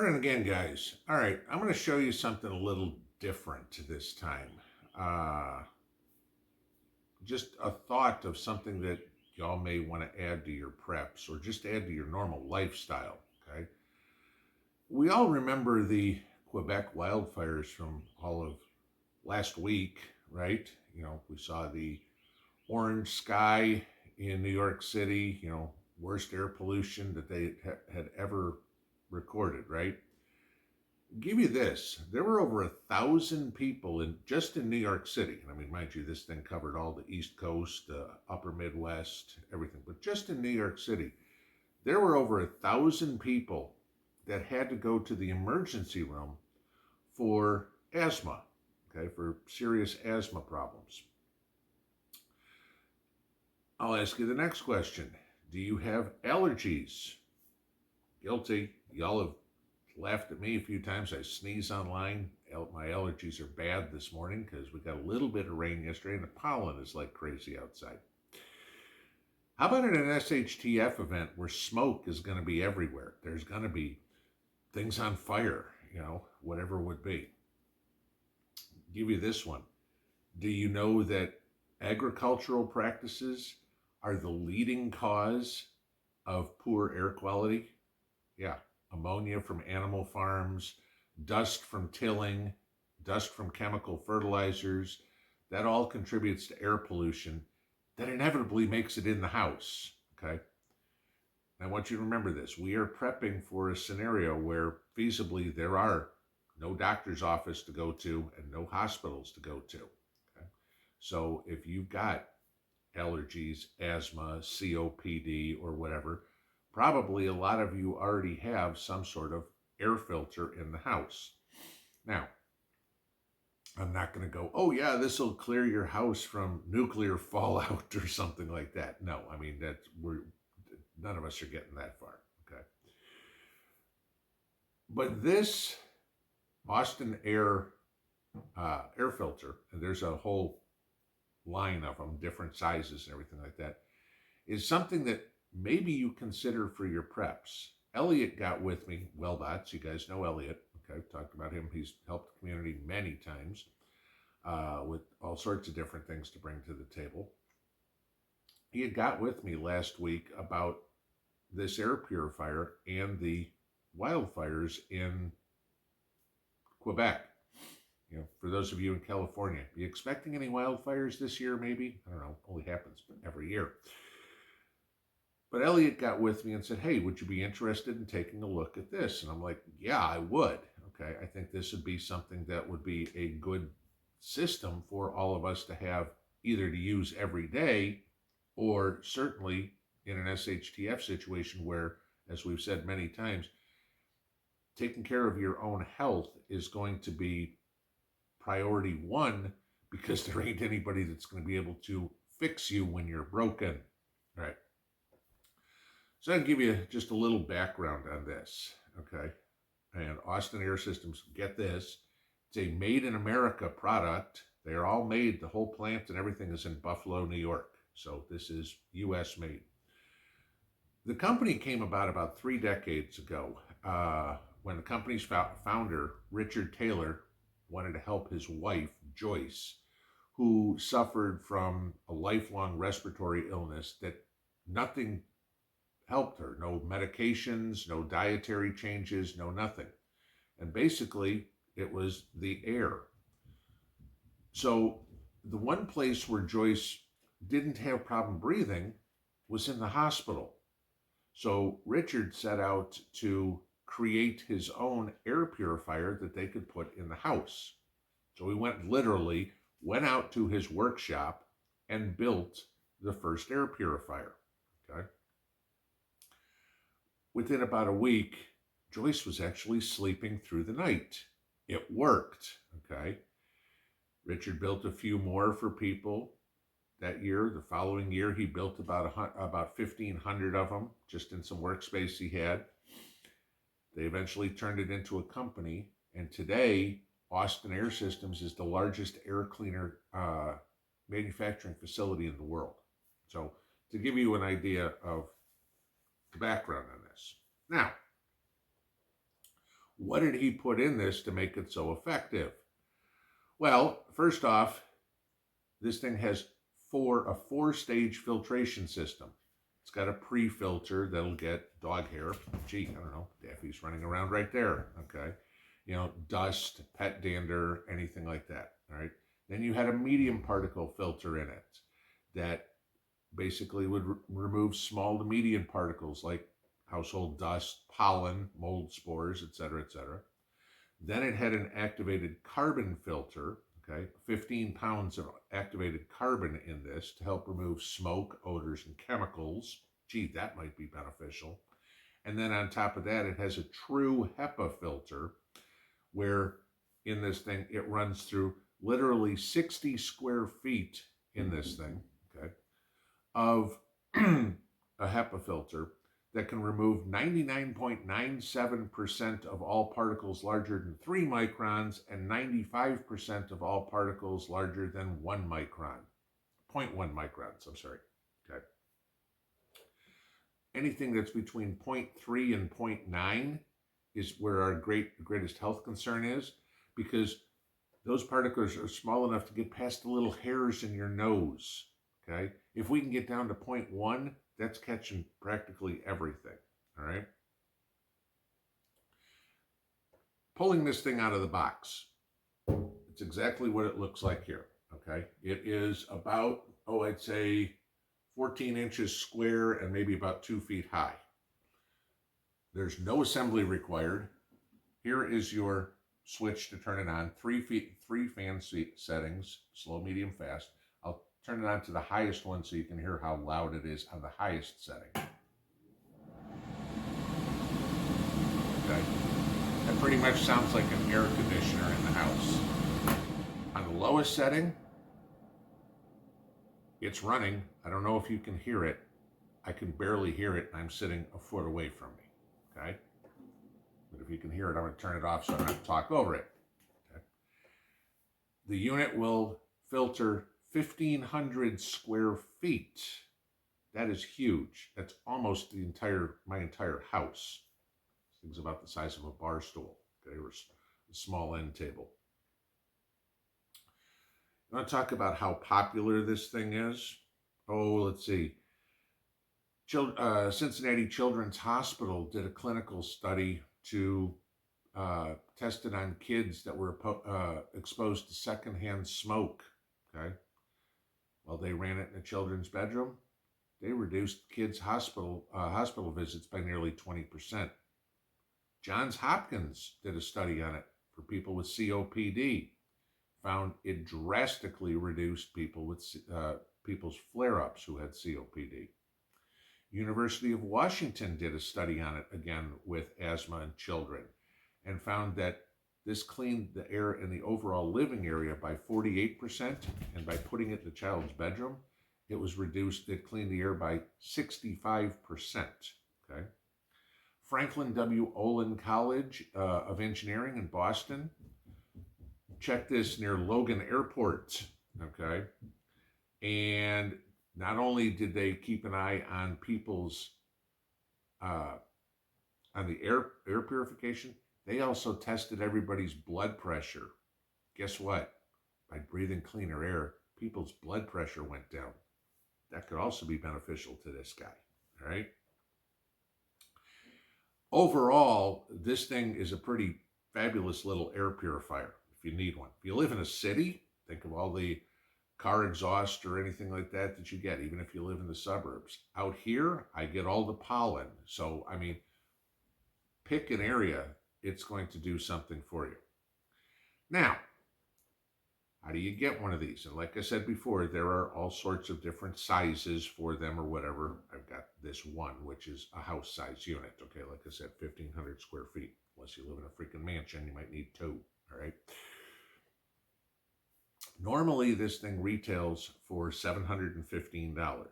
Morning again, guys. All right, I'm going to show you something a little different this time. Uh, just a thought of something that y'all may want to add to your preps or just add to your normal lifestyle. Okay. We all remember the Quebec wildfires from all of last week, right? We saw the orange sky in New York City, worst air pollution that they had ever recorded, right? Give you this, there were over 1,000 people in New York City. And I mean, mind you, this thing covered all the East Coast, the upper Midwest, everything. But just in New York City, there were over 1,000 people that had to go to the emergency room for asthma, okay, for serious asthma problems. I'll ask you the next question. Do you have allergies? Guilty. Y'all have laughed at me a few times. I sneeze online. My allergies are bad this morning because we got a little bit of rain yesterday and the pollen is like crazy outside. How about at an SHTF event where smoke is going to be everywhere? There's going to be things on fire, whatever it would be. Give you this one. Do you know that agricultural practices are the leading cause of poor air quality? Yeah. Ammonia from animal farms, dust from tilling, dust from chemical fertilizers, that all contributes to air pollution that inevitably makes it in the house, okay? I want you to remember this. We are prepping for a scenario where feasibly there are no doctor's office to go to and no hospitals to go to, okay? So if you've got allergies, asthma, COPD, or whatever, probably a lot of you already have some sort of air filter in the house. Now, I'm not going to go, oh yeah, this will clear your house from nuclear fallout or something like that. No, I mean, none of us are getting that far, okay? But this Boston air filter, and there's a whole line of them, different sizes and everything like that, is something that maybe you consider for your preps. Elliot got with me, Wellbots. You guys know Elliot. Okay, I've talked about him. He's helped the community many times with all sorts of different things to bring to the table. He had got with me last week about this air purifier and the wildfires in Quebec. For those of you in California, are you expecting any wildfires this year maybe? I don't know, only happens every year. But Elliot got with me and said, hey, would you be interested in taking a look at this? And I'm like, yeah, I would. Okay, I think this would be something that would be a good system for all of us to have, either to use every day or certainly in an SHTF situation where, as we've said many times, taking care of your own health is going to be priority one, because there ain't anybody that's going to be able to fix you when you're broken. All right. So I'll give you just a little background on this, okay? And Austin Air Systems, get this, it's a made in America product. They're all made, the whole plant and everything is in Buffalo, New York. So this is US made. The company came about 3 decades ago when the company's founder, Richard Taylor, wanted to help his wife, Joyce, who suffered from a lifelong respiratory illness that nothing helped her. No medications, no dietary changes, no nothing. And basically, it was the air. So the one place where Joyce didn't have problem breathing was in the hospital. So Richard set out to create his own air purifier that they could put in the house. So he went out to his workshop and built the first air purifier, okay? Within about a week, Joyce was actually sleeping through the night. It worked, okay? Richard built a few more for people that year. The following year, he built about 1,500 of them, just in some workspace he had. They eventually turned it into a company, and today, Austin Air Systems is the largest air cleaner manufacturing facility in the world. So to give you an idea of the background on this. Now, What did he put in this to make it so effective? Well, first off, this thing has a four-stage filtration system. It's got a pre-filter that'll get dog hair. Gee, I don't know, Daffy's running around right there. Okay. You know, dust, pet dander, anything like that. All right. Then you had a medium particle filter in it that basically would remove small to medium particles like household dust, pollen, mold spores, etc., etc. Then it had an activated carbon filter, okay, 15 pounds of activated carbon in this to help remove smoke, odors, and chemicals. Gee, that might be beneficial. And then on top of that, it has a true HEPA filter where in this thing, it runs through literally 60 square feet in this thing, okay, of a HEPA filter that can remove 99.97% of all particles larger than 3 microns and 95% of all particles larger than 1 micron. 0.1 microns, I'm sorry. Okay. Anything that's between 0.3 and 0.9 is where our greatest health concern is, because those particles are small enough to get past the little hairs in your nose. Okay. If we can get down to 0.1, that's catching practically everything. All right. Pulling this thing out of the box. It's exactly what it looks like here. Okay. It is about, I'd say 14 inches square and maybe about 2 feet high. There's no assembly required. Here is your switch to turn it on. 3 fan settings, slow, medium, fast. I'll turn it on to the highest one so you can hear how loud it is on the highest setting. Okay. That pretty much sounds like an air conditioner in the house. On the lowest setting, it's running. I don't know if you can hear it. I can barely hear it. I'm sitting a foot away from me. Okay. But if you can hear it, I'm going to turn it off so I don't have to talk over it. Okay. The unit will filter 1,500 square feet. That is huge. That's almost my entire house. This thing's about the size of a bar stool, okay, or a small end table. I want to talk about how popular this thing is. Let's see. Cincinnati Children's Hospital did a clinical study to test it on kids that were exposed to secondhand smoke. Okay. Well, they ran it in a children's bedroom. They reduced kids' hospital visits by nearly 20%. Johns Hopkins did a study on it for people with COPD. Found it drastically reduced people's flare-ups who had COPD. University of Washington did a study on it, again, with asthma in children, and found that this cleaned the air in the overall living area by 48%, and by putting it in the child's bedroom, it cleaned the air by 65%, okay? Franklin W. Olin College of Engineering in Boston, check this, near Logan Airport, okay? And not only did they keep an eye on people's, on the air purification, they also tested everybody's blood pressure. Guess what? By breathing cleaner air, people's blood pressure went down. That could also be beneficial to this guy, all right? Overall, this thing is a pretty fabulous little air purifier if you need one. If you live in a city, think of all the car exhaust or anything like that you get, even if you live in the suburbs. Out here, I get all the pollen. So, I mean, pick an area, it's going to do something for you. Now, how do you get one of these? And like I said before, there are all sorts of different sizes for them or whatever. I've got this one, which is a house size unit. Okay, like I said, 1,500 square feet. Unless you live in a freaking mansion, you might need 2, all right? Normally, this thing retails for $715.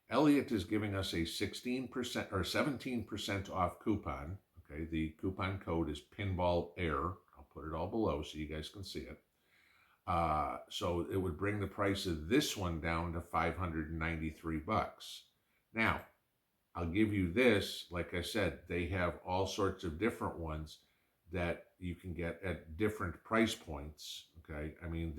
Elliott is giving us a 16% or 17% off coupon. Okay, the coupon code is Pinball Air. I'll put it all below so you guys can see it. So it would bring the price of this one down to $593. Now, I'll give you this. Like I said, they have all sorts of different ones. that you can get at different price points. Okay, I mean,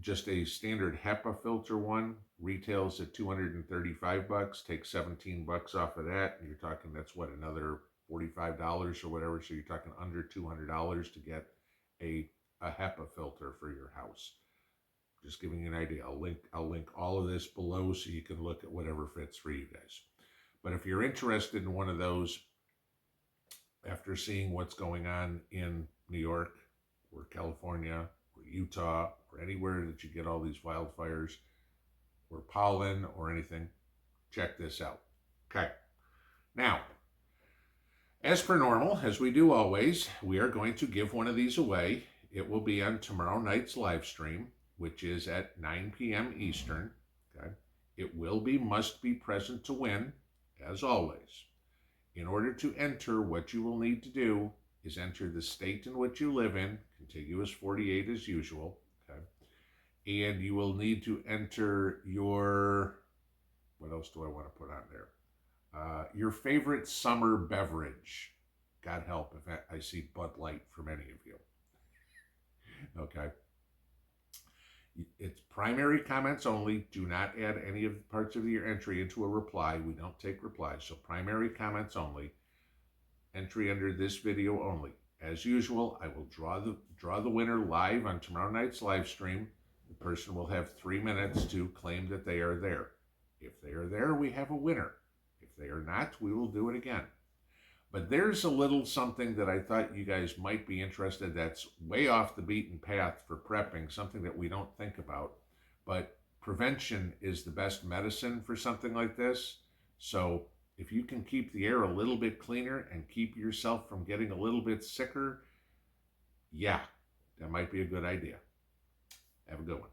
just a standard HEPA filter one retails at 235 bucks. Take 17 bucks off of that, and you're talking, that's what, another $45 or whatever. So you're talking under $200 to get a HEPA filter for your house. Just giving you an idea. I'll link all of this below so you can look at whatever fits for you guys. But if you're interested in one of those, after seeing what's going on in New York or California or Utah or anywhere that you get all these wildfires or pollen or anything, check this out. Okay. Now, as per normal, as we do always, we are going to give one of these away. It will be on tomorrow night's live stream, which is at 9 p.m. Eastern. Okay. It will be must be present to win, as always. In order to enter, what you will need to do is enter the state in which you live in, contiguous 48 as usual, okay? And you will need to enter your, what else do I want to put on there? Your favorite summer beverage. God help if I see Bud Light for many of you. Okay. It's primary comments only. Do not add any of the parts of your entry into a reply. We don't take replies, so primary comments only. Entry under this video only. As usual, I will draw the winner live on tomorrow night's live stream. The person will have 3 minutes to claim that they are there. If they are there, we have a winner. If they are not, we will do it again. But there's a little something that I thought you guys might be interested, that's way off the beaten path for prepping, something that we don't think about. But prevention is the best medicine for something like this. So if you can keep the air a little bit cleaner and keep yourself from getting a little bit sicker, yeah, that might be a good idea. Have a good one.